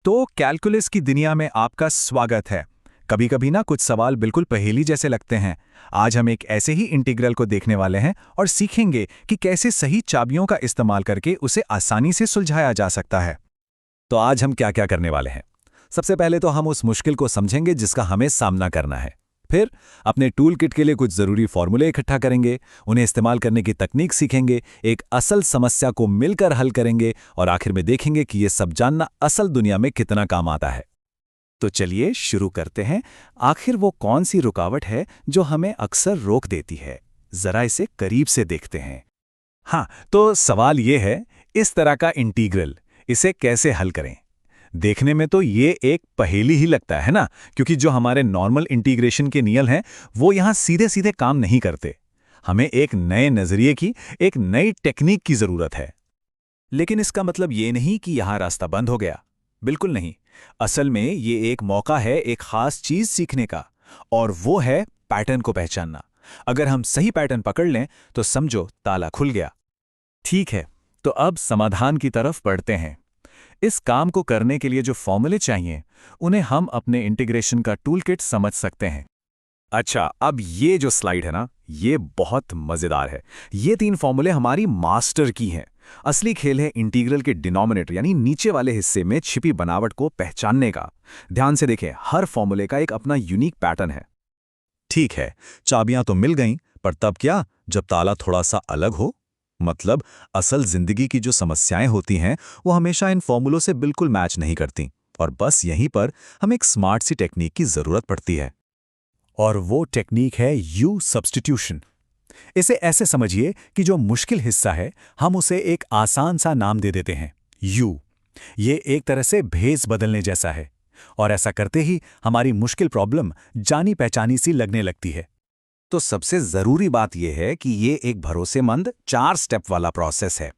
तो कैलकुलस की दुनिया में आपका स्वागत है। कभी कभी ना कुछ सवाल बिल्कुल पहेली जैसे लगते हैं। आज हम एक ऐसे ही इंटीग्रल को देखने वाले हैं और सीखेंगे कि कैसे सही चाबियों का इस्तेमाल करके उसे आसानी से सुलझाया जा सकता है। तो आज हम क्या क्या करने वाले हैं? सबसे पहले तो हम उस मुश्किल को समझेंगे जिसका हमें सामना करना है। फिर अपने टूल किट के लिए कुछ ज़रूरी फॉर्मूले इकट्ठा करेंगे, उन्हें इस्तेमाल करने की तकनीक सीखेंगे, एक असल समस्या को मिलकर हल करेंगे और आखिर में देखेंगे कि ये सब जानना असल दुनिया में कितना काम आता है। तो चलिए शुरू करते हैं। आखिर वो कौन सी रुकावट है जो हमें अक्सर रोक देती है? जरा इसे करीब से देखते हैं। हाँ, तो सवाल ये है, इस तरह का इंटीग्रल, इसे कैसे हल करें? देखने में तो ये एक पहेली ही लगता है ना, क्योंकि जो हमारे नॉर्मल इंटीग्रेशन के नियम हैं, वो यहाँ सीधे सीधे काम नहीं करते। हमें एक नए नजरिए की, एक नई टेक्निक की जरूरत है। लेकिन इसका मतलब ये नहीं कि यहाँ रास्ता बंद हो गया। बिल्कुल नहीं। असल में ये एक मौका है एक खास चीज सीखने का, और वो है पैटर्न को पहचानना। अगर हम सही पैटर्न पकड़ लें तो समझो ताला खुल गया। ठीक है, तो अब समाधान की तरफ बढ़ते हैं। इस काम को करने के लिए जो फॉर्मूले चाहिए, उन्हें हम अपने इंटीग्रेशन का टूलकिट समझ सकते हैं। अच्छा, अब ये जो स्लाइड है ना, ये बहुत मजेदार है। ये 3 फॉर्मूले हमारी मास्टर की हैं। असली खेल है इंटीग्रल के डिनोमिनेटर यानी नीचे वाले हिस्से में छिपी बनावट को पहचानने का। ध्यान से देखें, हर फॉर्मूले का एक अपना यूनिक पैटर्न है। ठीक है, चाबियां तो मिल गईं, पर तब क्या, जब ताला थोड़ा सा अलग हो? मतलब असल जिंदगी की जो समस्याएं होती हैं, वो हमेशा इन फॉर्मूलों से बिल्कुल मैच नहीं करती, और बस यहीं पर हमें एक स्मार्ट सी टेक्निक की जरूरत पड़ती है। और वो टेक्निक है यू सब्स्टिट्यूशन। इसे ऐसे समझिए कि जो मुश्किल हिस्सा है, हम उसे एक आसान सा नाम दे देते हैं, यू। ये एक तरह से भेस बदलने जैसा है, और ऐसा करते ही हमारी मुश्किल प्रॉब्लम जानी पहचानी सी लगने लगती है। तो सबसे जरूरी बात यह है कि ये एक भरोसेमंद 4 स्टेप वाला प्रोसेस है।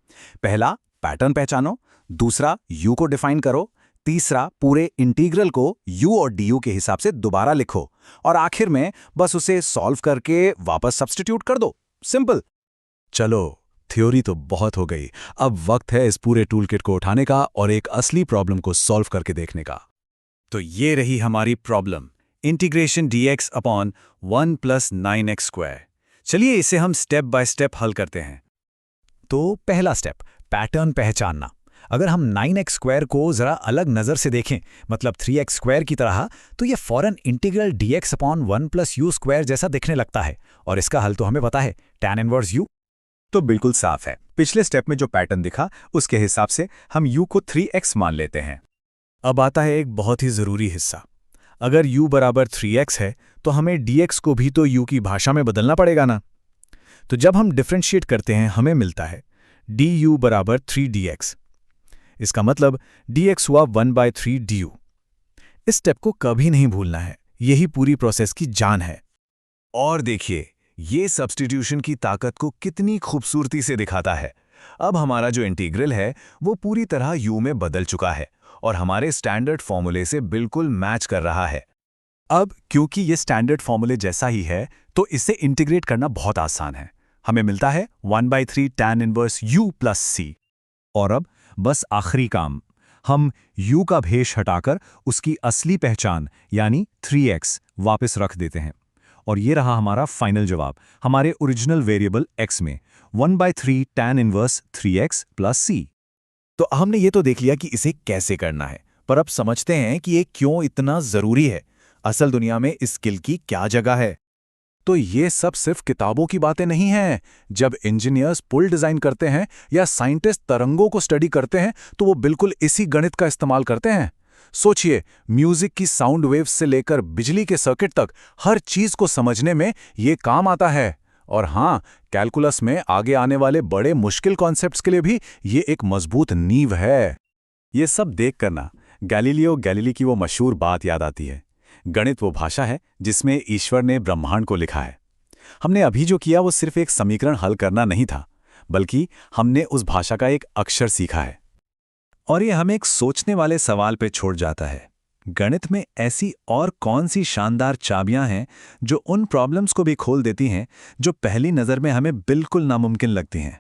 पहला, पैटर्न पहचानो। दूसरा, यू को डिफाइन करो। तीसरा, पूरे इंटीग्रल को यू और डी यू के हिसाब से दोबारा लिखो। और आखिर में बस उसे सॉल्व करके वापस सब्स्टिट्यूट कर दो। सिंपल। चलो, थ्योरी तो बहुत हो गई। अब वक्त है इस पूरे टूलकिट को उठाने का और एक असली प्रॉब्लम को सॉल्व करके देखने का। तो ये रही हमारी problem, integration dx upon 1 + 9x²। चलिए इसे हम स्टेप बाय स्टेप हल करते हैं। तो पहला स्टेप, पैटर्न पहचानना। अगर हम 9x² को जरा अलग नजर से देखें, मतलब 3x² की तरह, तो ये फौरन इंटीग्रल dx अपॉन 1 + u² जैसा दिखने लगता है। और इसका हल तो हमें पता है, tan इनवर्स u। तो बिल्कुल साफ है, पिछले स्टेप में जो पैटर्न दिखा उसके हिसाब से हम u को 3x मान लेते हैं। अब आता है एक बहुत ही जरूरी हिस्सा। अगर u बराबर 3x है, तो हमें dx को भी तो u की भाषा में बदलना पड़ेगा ना। तो जब हम डिफरेंशिएट करते हैं, हमें मिलता है du बराबर 3dx। इसका मतलब dx हुआ 1/3 du। इस स्टेप को कभी नहीं भूलना है, यही पूरी प्रोसेस की जान है। और देखिए, ये सब्स्टिट्यूशन की ताकत को कितनी खूबसूरती से दिखाता है। अब हमारा जो इंटीग्रल है, वो पूरी तरह u में बदल चुका है और हमारे स्टैंडर्ड फॉर्मूले से बिल्कुल मैच कर रहा है। अब क्योंकि ये स्टैंडर्ड फॉर्मूले जैसा ही है, तो इसे इंटीग्रेट करना बहुत आसान है। हमें मिलता है 1/3 tan इनवर्स u + c। और अब बस आखिरी काम, हम u का भेष हटाकर उसकी असली पहचान यानी 3x वापस रख देते हैं। और ये रहा हमारा फाइनल जवाब, हमारे ओरिजिनल वेरिएबल x में 1/3 tan इनवर्स 3x + c। तो हमने ये तो देख लिया कि इसे कैसे करना है, पर अब समझते हैं कि ये क्यों इतना जरूरी है। असल दुनिया में इस स्किल की क्या जगह है? तो ये सब सिर्फ किताबों की बातें नहीं हैं। जब इंजीनियर्स पुल डिजाइन करते हैं या साइंटिस्ट तरंगों को स्टडी करते हैं, तो वो बिल्कुल इसी गणित का इस्तेमाल करते हैं। सोचिए, म्यूजिक की साउंड वेव्स से लेकर बिजली के सर्किट तक हर चीज को समझने में ये काम आता है। और हाँ, कैलकुलस में आगे आने वाले बड़े मुश्किल कॉन्सेप्ट्स के लिए भी ये एक मजबूत नींव है। ये सब देख कर ना गैलीलियो गैलीली की वो मशहूर बात याद आती है, गणित वो भाषा है जिसमें ईश्वर ने ब्रह्मांड को लिखा है। हमने अभी जो किया वो सिर्फ एक समीकरण हल करना नहीं था, बल्कि हमने उस भाषा का एक अक्षर सीखा है। और ये हमें एक सोचने वाले सवाल पे छोड़ जाता है, गणित में ऐसी और कौन सी शानदार चाबियां हैं जो उन प्रॉब्लम्स को भी खोल देती हैं जो पहली नज़र में हमें बिल्कुल नामुमकिन लगती हैं।